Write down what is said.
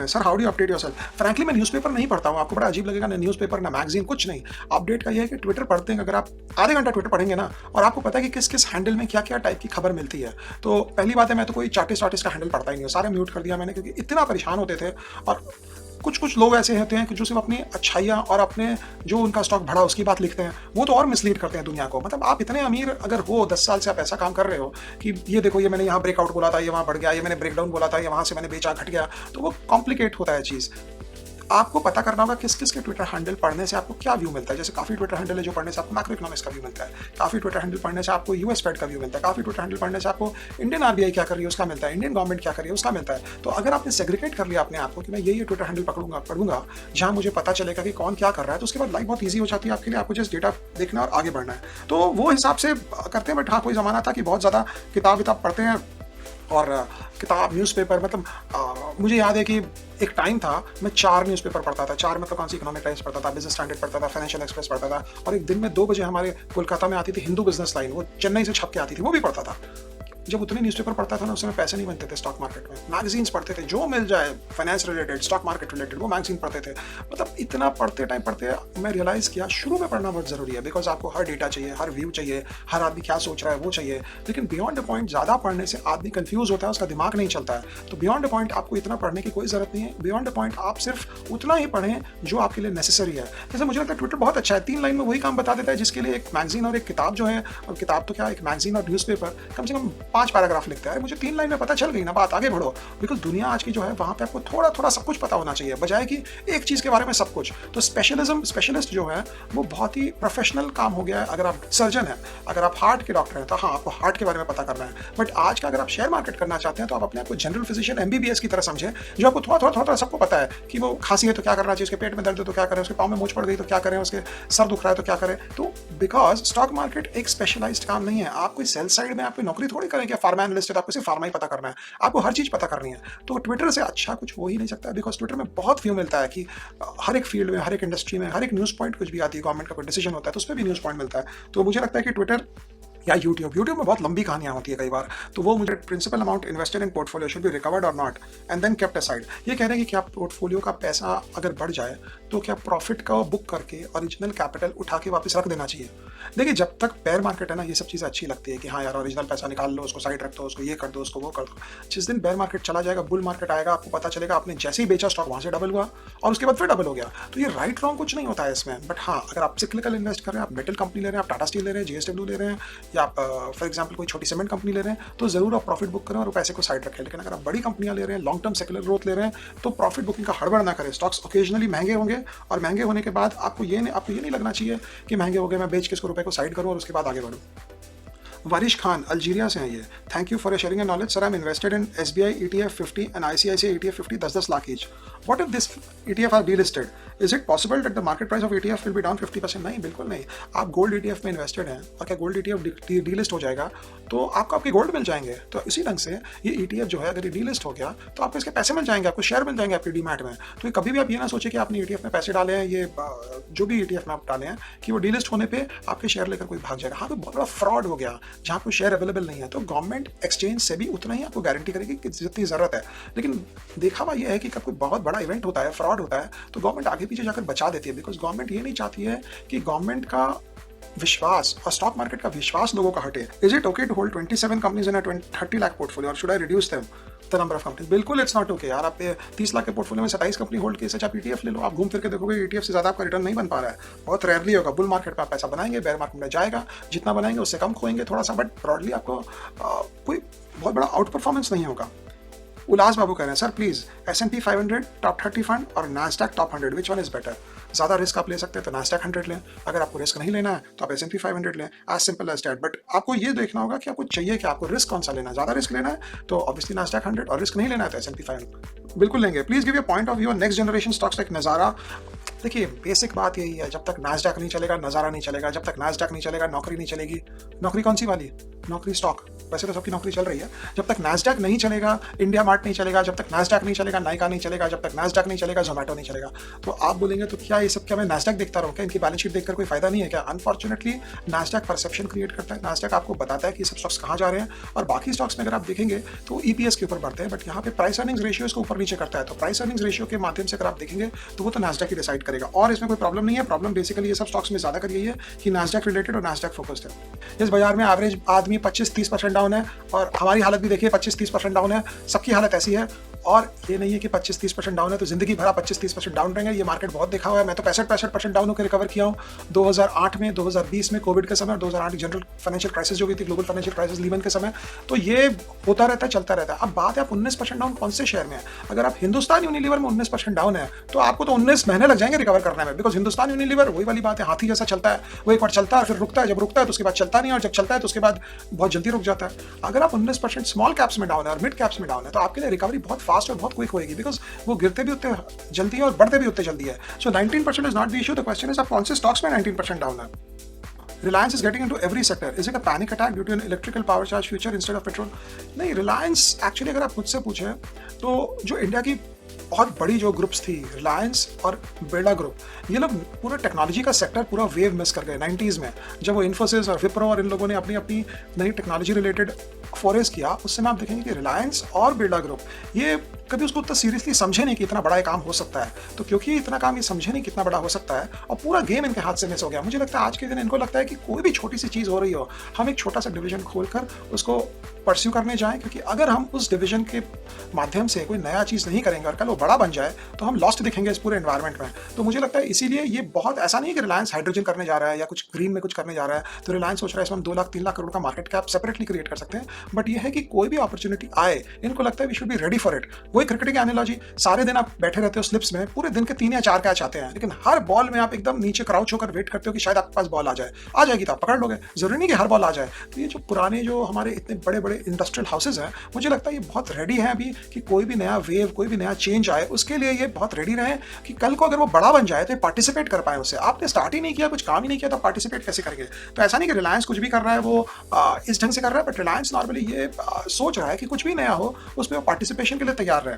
Sir how do you update yourself? Frankly मैं newspaper नहीं पढ़ता हूँ, आपको बड़ा अजीब लगेगा, ना न्यूज़पेपर ना मैगज़ीन कुछ नहीं। अपडेट का ये है कि ट्विटर पढ़ते हैं, अगर आप आधे घंटा ट्विटर पढ़ेंगे ना और आपको पता है कि किस-किस हैंडल में क्या-क्या टाइप की खबर मिलती है। तो पहली बात है, मैं तो कोई चार्टिस्ट-वार्टिस्ट का हैंडल पढ़ता ही नहीं हूँ, सारे म्यूट कर दिया मैंने क्योंकि इतना परेशान होते थे। और कुछ-कुछ लोग ऐसे होते हैं कि जो सिर्फ़ अपनी अच्छाइयाँ और अपने जो उनका स्टॉक बढ़ा उसकी बात लिखते हैं, वो तो और मिसलीड करते हैं दुनिया को। मतलब आप इतने अमीर अगर हो, 10 साल से आप ऐसा काम कर रहे हो कि ये देखो, ये मैंने यहाँ ब्रेकआउट बोला था, ये वहाँ बढ़ गया, ये मैंने ब्रेकडाउन बोला था, ये वहाँ से मैंने बेचा घट गया, तो वो कॉम्प्लिकेट होता है चीज़। आपको पता करना होगा किस-किस के ट्विटर हैंडल पढ़ने से आपको क्या व्यू मिलता है। जैसे काफ़ी ट्विटर हैंडल है जो पढ़ने से आपको मैक्रो इकोनॉमिक्स का व्यू मिलता है, काफ़ी ट्विटर हैंडल पढ़ने से आपको यूएस फेड का व्यू मिलता है, काफ़ी ट्विटर हैंडल पढ़ने से आपको इंडियन आरबीआई क्या कर रही है उसका मिलता है, इंडियन गवर्नमेंट क्या कर रही है उसका मिलता है। तो अगर आपने सेग्रीगेट कर लिया अपने आप को कि मैं ये ट्विटर हैंडल पढ़ूंगा जहाँ मुझे पता चलेगा कि कौन क्या कर रहा है, तो उसके बाद लाइफ बहुत ईजी हो जाती है आपके लिए। आपको जस्ट डेटा देखना और आगे बढ़ना है, तो वो हिसाब से करते हैं। बट हाँ, कोई ज़माना था कि बहुत ज़्यादा किताब पढ़ते हैं और किताब न्यूज़पेपर, मतलब मुझे याद है कि एक टाइम था मैं 4 न्यूज़पेपर पढ़ता था। 4 मतलब कौन सी? इकोनॉमिक टाइम्स पढ़ता था, बिज़नेस स्टैंडर्ड पढ़ता था, फाइनेंशियल एक्सप्रेस पढ़ता था, और एक दिन में 2 बजे हमारे कोलकाता में आती थी हिंदू बिज़नेस लाइन, वो चेन्नई से छप के आती थी, वो भी पढ़ता था। जब उतने न्यूज़पेपर पढ़ता था ना, उस समय पैसे नहीं बनते थे स्टॉक मार्केट में। मैगज़ीन्स पढ़ते थे, जो मिल जाए finance related, stock market related, वो मैगज़ीन पढ़ते थे। मतलब इतना पढ़ते मैं रियलाइज़ किया शुरू में पढ़ना बहुत ज़रूरी है, बिकॉज़ आपको हर डेटा चाहिए, हर व्यू चाहिए, हर आदमी क्या सोच रहा है वो चाहिए। लेकिन बियॉन्ड द पॉइंट ज़्यादा पढ़ने से आदमी कन्फ्यूज़ होता है, उसका दिमाग नहीं चलता है। तो बियॉन्ड द पॉइंट आपको इतना पढ़ने की कोई ज़रूरत नहीं है। बियॉन्ड द पॉइंट आप सिर्फ उतना ही पढ़ें जो आपके लिए नेसेसरी है। जैसे मुझे लगता है ट्विटर बहुत अच्छा है, 3 लाइन में वही काम बता देता है जिसके लिए एक मैगज़ीन और एक किताब जो है, और किताब तो क्या, एक मैगज़ीन और न्यूज़पेपर कम से कम 5 पैराग्राफ लिखता है। मुझे 3 लाइन में पता चल गई ना बात, आगे बढ़ो। बिकॉज़ दुनिया आज की जो है वहाँ पे आपको थोड़ा-थोड़ा सब कुछ पता होना चाहिए, बजाय कि एक चीज़ के बारे में सब कुछ। तो स्पेशलिस्ट जो है वो बहुत ही प्रोफेशनल काम हो गया है। अगर आप सर्जन हैं, अगर आप हार्ट के डॉक्टर हैं, तो हाँ, आपको हार्ट के बारे में पता करना है। बट आज का अगर आप शेयर मार्केट करना चाहते हैं तो आप अपने आप को जनरल फिजिशियन एमबीबीएस की तरह समझें, जो आपको थोड़ा-थोड़ा सबको पता है कि वो खाँसी है तो क्या करना चाहिए, उसके पेट में दर्द है तो क्या करें, उसके पाँव में मोच पड़ गई तो क्या करें, उसके सर दुख रहा है तो क्या करें। तो बिकॉज़ स्टॉक मार्केट एक स्पेशलाइज्ड काम नहीं है। आप कोई सेल साइड में आप कोई नौकरी थोड़ी करें, क्या फार्मा एनालिस्ट है तो आपको सिर्फ फार्मा ही पता करना है। आपको हर चीज़ पता करनी है। तो ट्विटर से अच्छा कुछ हो ही नहीं सकता, बिकॉज़ ट्विटर में बहुत व्यू मिलता है कि हर एक फील्ड में, हर एक इंडस्ट्री में, हर एक न्यूज़ पॉइंट कुछ भी आती है, गवर्नमेंट का कोई डिसीजन होता है तो उसपे भी न्यूज़ पॉइंट मिलता है। तो मुझे लगता है कि ट्विटर या यूट्यूब में बहुत लंबी कहानियाँ होती है कई बार, तो वो मुझे principal amount invested in portfolio should be recovered और not and then kept aside. ये कह रहे हैं कि क्या पोर्टफोलियो का पैसा अगर बढ़ जाए तो क्या प्रॉफिट का बुक करके ओरिजिनल कैपिटल उठा के वापस रख देना चाहिए। देखिए, जब तक बेयर मार्केट है ना, ये सब चीज़ें अच्छी लगती है कि हाँ यार, ओरिजिनल पैसा निकाल लो, उसको साइड रख दो, उसको ये कर दो, उसको वो कर दो। जिस दिन बेयर मार्केट चला जाएगा, बुल मार्केट आएगा, आपको पता चलेगा आपने जैसे ही बेचा स्टॉक वहाँ से डबल हुआ और उसके बाद फिर डबल हो गया। तो ये राइट रॉन्ग कुछ नहीं होता है इसमें। बट हाँ, अगर आप सिक्लिकल इन्वेस्ट कर रहे हैं, आप मेटल कंपनी ले रहे हैं, आप टाटा स्टील ले रहे हैं, जेएसडब्ल्यू ले रहे हैं, या आप फॉर एग्जाम्पल कोई छोटी सीमेंट कंपनी ले रहे हैं, तो जरूर आप प्रॉफिट बुक करें और पैसे को साइड रखें। लेकिन अगर आप बड़ी कंपनियां ले रहे हैं, लॉन्ग टर्म सेक्युलर ग्रोथ ले रहे हैं, तो प्रॉफिट बुकिंग का हड़बड़ ना करें। स्टॉक्स ओकेजनली महंगे होंगे और महंगे होने के बाद आपको ये नहीं लगना चाहिए कि महंगे हो गए, मैं बेच के इसको रुपए को साइड करूं और उसके बाद आगे बढ़ूं। वारिश खान अल्जीरिया से हैं ये। Thank you for sharing your knowledge sir. I am invested in SBI ETF 50 and ICICI ETF 50, 10-10 lakh each. What if this ETF are delisted? Is it possible that the market price of ETF will be down 50%? नहीं, बिल्कुल नहीं। आप gold ETF में invested हैं और क्या gold ETF delist हो जाएगा तो आपको आपके गोल्ड मिल जाएंगे। तो इसी ढंग से ये ETF जो है, अगर ये डीलिस्ट हो गया तो आपको इसके पैसे मिल जाएंगे, आपको शेयर मिल जाएंगे आपके डीमैट में। तो कभी भी आप ये ना सोचे कि आपने ETF में पैसे डाले हैं, ये जो भी ETF में आप डाले हैं, कि वो डीलिस्ट होने पर आपके शेयर लेकर कोई भाग जाएगा। हाँ, तो बहुत बड़ा फ्रॉड हो गया जहाँ पर शेयर अवेलेबल नहीं है। तो गवर्नमेंट एक्सचेंज से भी उतना ही आपको गारंटी करेगी कि जितनी जरूरत है। लेकिन देखा हुआ यह है कि कोई बहुत बड़ा इवेंट होता है, फ्रॉड होता है, तो गवर्नमेंट आगे पीछे जाकर बचा देती है। बिकॉज गवर्नमेंट ये नहीं चाहती है कि गवर्नमेंट का विश्वास और स्टॉक मार्केट का विश्वास लोगों का हटे। Is it okay to hold 27 companies in a 30 lakh portfolio और should I reduce them the number of companies? बिल्कुल इट्स नॉट ओके यार। आप 30 लाख के पोर्टफोलियो में 27 कंपनी होल्ड किए, आप ETF ले लो। आप घूम फिर के देखोगे ETF से ज्यादा आपका रिटर्न नहीं बन पा रहा है। बहुत रेयरली होगा। बुल मार्केट में आप पैसा बनाएंगे, बेयर मार्केट में जाएगा, जितना बनाएंगे उससे कम खोएंगे थोड़ा सा, बट ब्रॉडली आपको कोई बहुत बड़ा आउट परफॉर्मेंस नहीं होगा। उलास बाबू कह रहे हैं sir please S&P 500 top 30 fund और Nasdaq top 100 which one is better? ज्यादा रिस्क आप ले सकते हैं तो नास्डैक 100 लें, अगर आपको रिस्क नहीं लेना है तो आप S&P 500 लें। As simple as that. But आपको ये देखना होगा कि आपको चाहिए कि आपको रिस्क कौन सा लेना है। ज्यादा रिस्क लेना है तो ऑब्वियसली नास्डैक 100, और रिस्क नहीं लेना है तो S&P 500 बिल्कुल लेंगे। Please give your point of view next generation stocks like नजारा। देखिए, बेसिक बात यही है, जब तक नास्डैक नहीं चलेगा नजारा नहीं चलेगा, जब तक नास्डैक नहीं चलेगा नौकरी नहीं चलेगी। नौकरी कौन सी वाली? नौकरी स्टॉक। वैसे तो सबकी नौकरी चल रही है। जब तक नैस्डैक नहीं चलेगा, इंडिया मार्ट नहीं चलेगा, जब तक नैस्डैक नहीं चलेगा, नाइका नहीं चलेगा, जब तक नैस्डैक नहीं चलेगा, ज़ोमैटो नहीं चलेगा। तो आप बोलेंगे तो क्या ये सब, क्या मैं नैस्डैक देखता रहूँ क्या? इनकी बैलेंस शीट देखकर कोई फायदा नहीं है क्या? अनफॉर्चुनेटली नैस्डैक परसेप्शन क्रिएट करता है। नैस्डैक आपको बताता है कि सब स्टॉक्स कहाँ जा रहे हैं, और बाकी स्टॉक्स में अगर आप देखेंगे तो ईपीएस के ऊपर बढ़ते हैं, बट यहाँ पे प्राइस अर्निंग्स रेशियो इसको ऊपर नीचे करता है। तो प्राइस अर्निंग्स रेशियो के माध्यम से अगर आप देखेंगे तो वो तो नैस्डैक ही डिसाइड करेगा, और इसमें कोई प्रॉब्लम नहीं है। प्रॉब्लम बेसिकली ये सब स्टॉक्स में ज़्यादा कर यही है कि नैस्डैक रिलेटेड और नैस्डैक फोकस्ड है। इस बाजार में एवरेज आदमी 25-30% डाउन है, और हमारी हालत भी देखिए 25-30% डाउन है, सबकी हालत ऐसी है। और ये नहीं है कि 25-30% डाउन है तो जिंदगी भर 25-30% डाउन रहेंगे। ये मार्केट बहुत देखा हुआ है। मैं तो 65% डाउन होकर रिकवर किया हूँ 2008 में, 2020 में कोविड के समय, 2008 जनरल फाइनेंशियल क्राइसिस जो हुई थी, ग्लोबल फाइनेंशियल क्राइसिस लीमन के समय। तो ये होता रहता है, चलता रहता है। अब बात है आप 19% डाउन कौन से शेयर में है। अगर आप हिंदुस्तान यूनिलीवर में 19% डाउन है तो आपको तो 19 महीने लग जाएंगे रिकवर करने में, बिकॉज हिंदुस्तान यूनिलीवर वही वाली बात है, हाथी जैसा चलता है। वो एक बार चलता है फिर रुकता है, जब रुकता है तो उसके बाद चलता नहीं, और जब चलता है तो उसके बाद बहुत जल्दी रुक जाता है। अगर आप 19% स्मॉल कैप्स में डाउन है और मिड कैप्स में डाउन है तो आपके लिए रिकवरी बहुत फास्ट और बहुत क्विक होगी, बिकॉज वो गिरते भी उतने जल्दी है और बढ़ते भी उतने जल्दी है। सो 19% is not the issue. The question is आप कौन से स्टॉक्स में 19% डाउन है। Reliance is getting into every sector. Is it a panic attack due to an electrical power charge future instead of petrol? नहीं, Reliance एक्चुअली अगर आप मुझसे पूछें तो जो इंडिया की बहुत बड़ी जो ग्रुप्स थी, रिलायंस और बिरला ग्रुप, ये लोग पूरा टेक्नोलॉजी का सेक्टर पूरा वेव मिस कर गए 90s में, जब वो इन्फोसिस और विप्रो और इन लोगों ने अपनी अपनी नई टेक्नोलॉजी रिलेटेड फोरेस किया। उस समय आप देखेंगे कि रिलायंस और बिरला ग्रुप ये कभी उसको उतना सीरियसली समझे नहीं कि इतना बड़ा काम हो सकता है। तो क्योंकि इतना काम ये समझे नहीं कितना बड़ा हो सकता है, और पूरा गेम इनके हाथ से मिस हो गया। मुझे लगता है आज के दिन इनको लगता है कि कोई भी छोटी सी चीज़ हो रही हो, हम एक छोटा सा डिवीजन खोलकर उसको परस्यू करने जाएं, क्योंकि अगर हम उस डिवीजन के माध्यम से कोई नया चीज़ नहीं करेंगे और कल वो बड़ा बन जाए तो हम लॉस्ट दिखेंगे इस पूरे एनवायरनमेंट में। तो मुझे लगता है इसीलिए ये बहुत ऐसा नहीं है कि रिलायंस हाइड्रोजन करने जा रहा है या कुछ ग्रीन में कुछ करने जा रहा है तो रिलायंस सोच रहा है इसमें हम 2 लाख 3 लाख करोड़ का मार्केट कैप सेपरेटली क्रिएट कर सकते हैं। बट ये है कि कोई भी अपॉर्चुनिटी आए, इनको लगता है we should be ready for it. वही क्रिकेट की एनालॉजी, सारे दिन आप बैठे रहते हो स्लिप्स में, पूरे दिन के 3 या 4 कैच आते हैं, लेकिन हर बॉल में आप एकदम नीचे क्राउच होकर वेट करते हो कि शायद आपके पास बॉल आ जाए। आ जाएगी तो आप पकड़ लोगे, जरूरी नहीं कि हर बॉल आ जाए। तो ये जो पुराने जो हमारे इतने बड़े बड़े इंडस्ट्रियल हाउसेज हैं, मुझे लगता है ये बहुत रेडी हैं अभी कि कोई भी नया वेव, कोई भी नया चेंज आए, उसके लिए ये बहुत रेडी रहे कि कल को अगर वो बड़ा बन जाए तो पार्टिसिपेट कर पाए उससे। आपने स्टार्ट ही नहीं किया, कुछ काम ही नहीं किया, तो पार्टिसिपेट कैसे करेंगे? तो ऐसा नहीं कि रिलायंस कुछ भी कर रहा है वो इस ढंग से कर रहा है, बट रिलायंस नॉर्मली ये सोच रहा है कि कुछ भी नया हो उस पर वो पार्टिसिपेशन के लिए तैयार रहे।